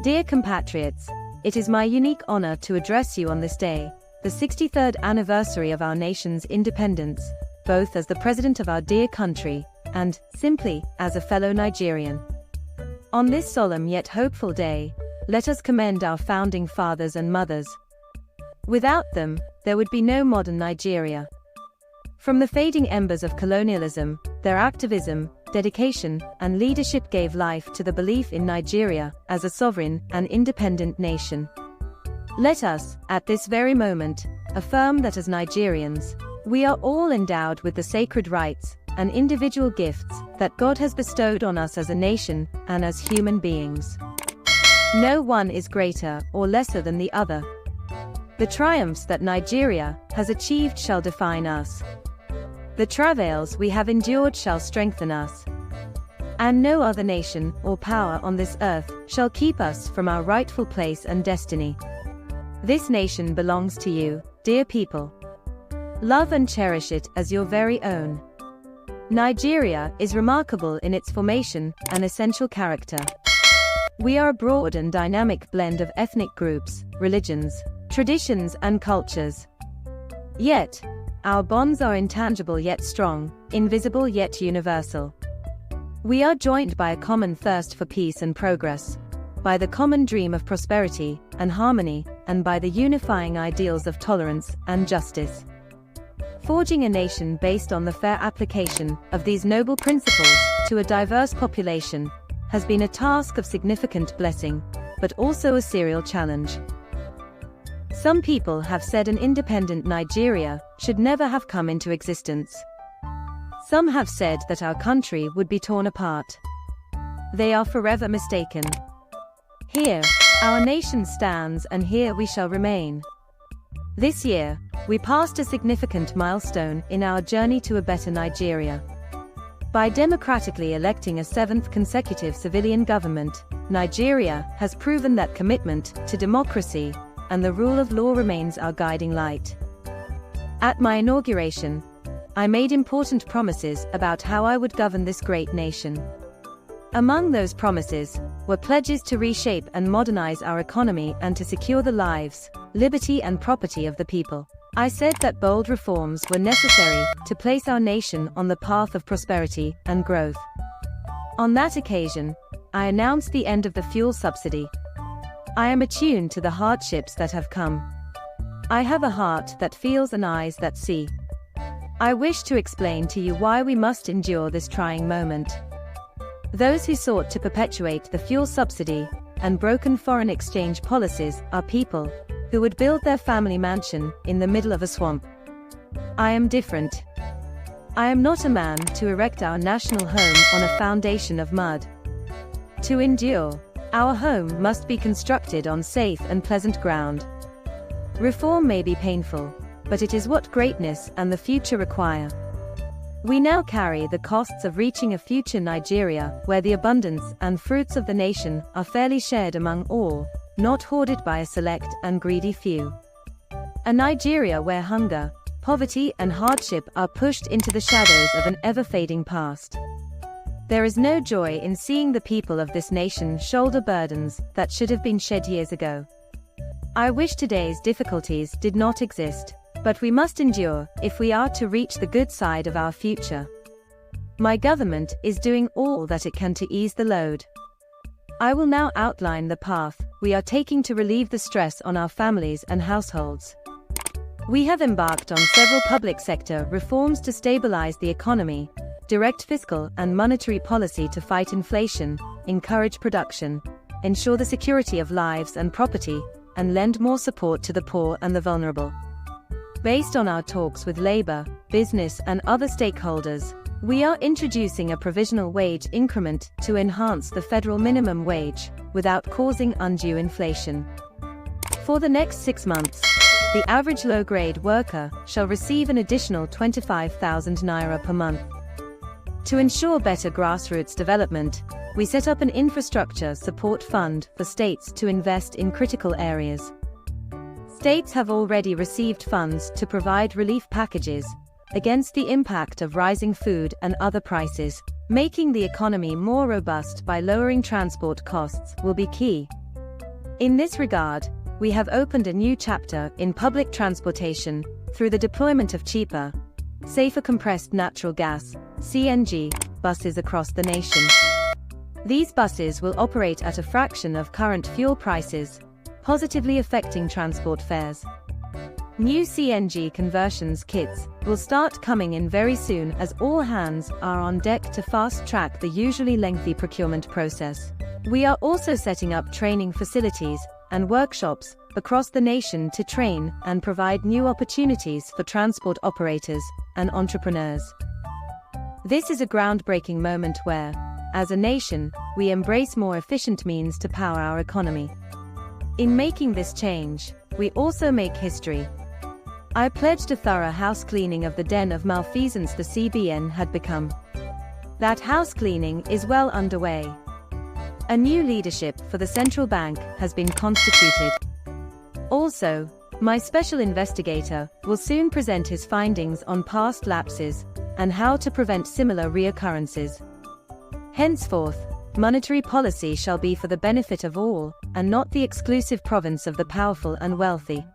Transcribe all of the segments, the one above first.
Dear compatriots, it is my unique honor to address you on this day, the 63rd anniversary of our nation's independence, both as the president of our dear country, and, simply, as a fellow Nigerian. On this solemn yet hopeful day, let us commend our founding fathers and mothers. Without them, there would be no modern Nigeria. From the fading embers of colonialism, their activism, dedication, and leadership gave life to the belief in Nigeria as a sovereign and independent nation. Let us, at this very moment, affirm that as Nigerians, we are all endowed with the sacred rights and individual gifts that God has bestowed on us as a nation and as human beings. No one is greater or lesser than the other. The triumphs that Nigeria has achieved shall define us. The travails we have endured shall strengthen us. And no other nation or power on this earth shall keep us from our rightful place and destiny. This nation belongs to you, dear people. Love and cherish it as your very own. Nigeria is remarkable in its formation and essential character. We are a broad and dynamic blend of ethnic groups, religions, traditions, and cultures. Yet, our bonds are intangible yet strong, invisible yet universal. We are joined by a common thirst for peace and progress, by the common dream of prosperity and harmony, and by the unifying ideals of tolerance and justice. Forging a nation based on the fair application of these noble principles to a diverse population has been a task of significant blessing, but also a serial challenge. Some people have said an independent Nigeria should never have come into existence. Some have said that our country would be torn apart. They are forever mistaken. Here, our nation stands, and here we shall remain. This year, we passed a significant milestone in our journey to a better Nigeria. By democratically electing a seventh consecutive civilian government, Nigeria has proven that commitment to democracy and the rule of law remains our guiding light. At my inauguration, I made important promises about how I would govern this great nation. Among those promises were pledges to reshape and modernize our economy and to secure the lives, liberty, and property of the people. I said that bold reforms were necessary to place our nation on the path of prosperity and growth. On that occasion, I announced the end of the fuel subsidy. I am attuned to the hardships that have come. I have a heart that feels and eyes that see. I wish to explain to you why we must endure this trying moment. Those who sought to perpetuate the fuel subsidy and broken foreign exchange policies are people who would build their family mansion in the middle of a swamp. I am different. I am not a man to erect our national home on a foundation of mud. To endure, our home must be constructed on safe and pleasant ground. Reform may be painful, but it is what greatness and the future require. We now carry the costs of reaching a future Nigeria where the abundance and fruits of the nation are fairly shared among all, not hoarded by a select and greedy few. A Nigeria where hunger, poverty, and hardship are pushed into the shadows of an ever-fading past. There is no joy in seeing the people of this nation shoulder burdens that should have been shed years ago. I wish today's difficulties did not exist, but we must endure if we are to reach the good side of our future. My government is doing all that it can to ease the load. I will now outline the path we are taking to relieve the stress on our families and households. We have embarked on several public sector reforms to stabilize the economy, direct fiscal and monetary policy to fight inflation, encourage production, ensure the security of lives and property, and lend more support to the poor and the vulnerable. Based on our talks with labor, business, and other stakeholders, we are introducing a provisional wage increment to enhance the federal minimum wage without causing undue inflation. For the next 6 months, the average low-grade worker shall receive an additional 25,000 naira per month. To ensure better grassroots development, we set up an infrastructure support fund for states to invest in critical areas. States have already received funds to provide relief packages against the impact of rising food and other prices. Making the economy more robust by lowering transport costs will be key. In this regard, we have opened a new chapter in public transportation through the deployment of cheaper, safer compressed natural gas (CNG) buses across the nation. These buses will operate at a fraction of current fuel prices, positively affecting transport fares. New CNG conversions kits will start coming in very soon, as all hands are on deck to fast-track the usually lengthy procurement process. We are also setting up training facilities and workshops across the nation to train and provide new opportunities for transport operators and entrepreneurs. This is a groundbreaking moment where, as a nation, we embrace more efficient means to power our economy. In making this change, we also make history. I pledged a thorough house cleaning of the den of malfeasance the CBN had become. That house cleaning is well underway. A new leadership for the central bank has been constituted. Also, my special investigator will soon present his findings on past lapses and how to prevent similar reoccurrences. Henceforth, monetary policy shall be for the benefit of all, and not the exclusive province of the powerful and wealthy.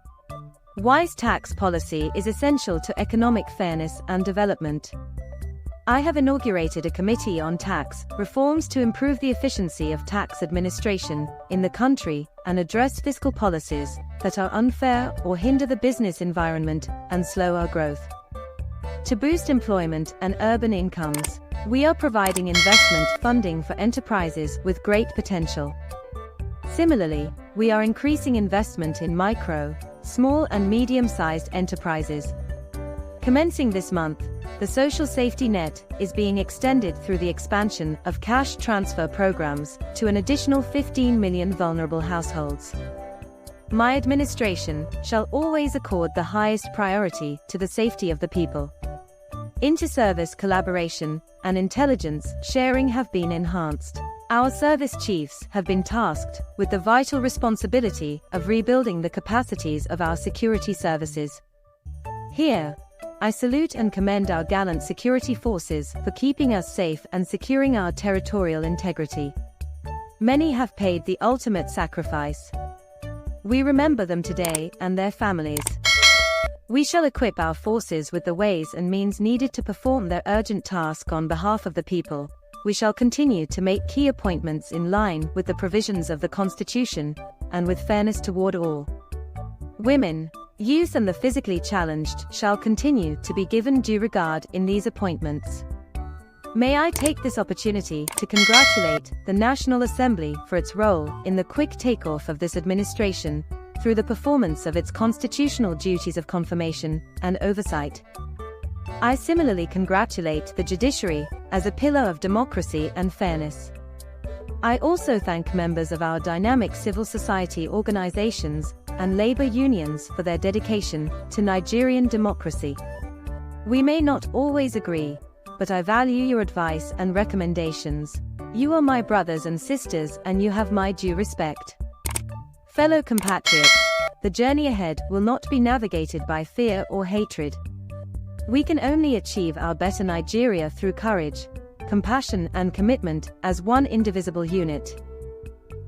Wise tax policy is essential to economic fairness and development. I have inaugurated a committee on tax reforms to improve the efficiency of tax administration in the country and address fiscal policies that are unfair or hinder the business environment and slow our growth. To boost employment and urban incomes, we are providing investment funding for enterprises with great potential. Similarly, we are increasing investment in micro, small and medium-sized enterprises. Commencing this month, the social safety net is being extended through the expansion of cash transfer programs to an additional 15 million vulnerable households. My administration shall always accord the highest priority to the safety of the people. Inter-service collaboration and intelligence sharing have been enhanced. Our service chiefs have been tasked with the vital responsibility of rebuilding the capacities of our security services. Here, I salute and commend our gallant security forces for keeping us safe and securing our territorial integrity. Many have paid the ultimate sacrifice. We remember them today and their families. We shall equip our forces with the ways and means needed to perform their urgent task on behalf of the people. We shall continue to make key appointments in line with the provisions of the Constitution and with fairness toward all. Women, youth and the physically challenged shall continue to be given due regard in these appointments. May I take this opportunity to congratulate the National Assembly for its role in the quick takeoff of this administration through the performance of its constitutional duties of confirmation and oversight. I similarly congratulate the judiciary as a pillar of democracy and fairness. I also thank members of our dynamic civil society organizations and labor unions for their dedication to Nigerian democracy. We may not always agree, but I value your advice and recommendations. You are my brothers and sisters, and you have my due respect. Fellow compatriots, the journey ahead will not be navigated by fear or hatred. We can only achieve our better Nigeria through courage, compassion and commitment as one indivisible unit.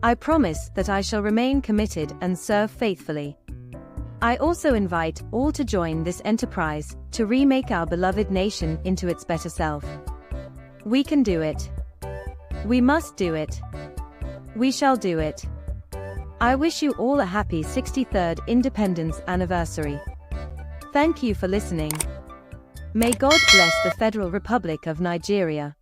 I promise that I shall remain committed and serve faithfully. I also invite all to join this enterprise to remake our beloved nation into its better self. We can do it. We must do it. We shall do it. I wish you all a happy 63rd Independence Anniversary. Thank you for listening. May God bless the Federal Republic of Nigeria.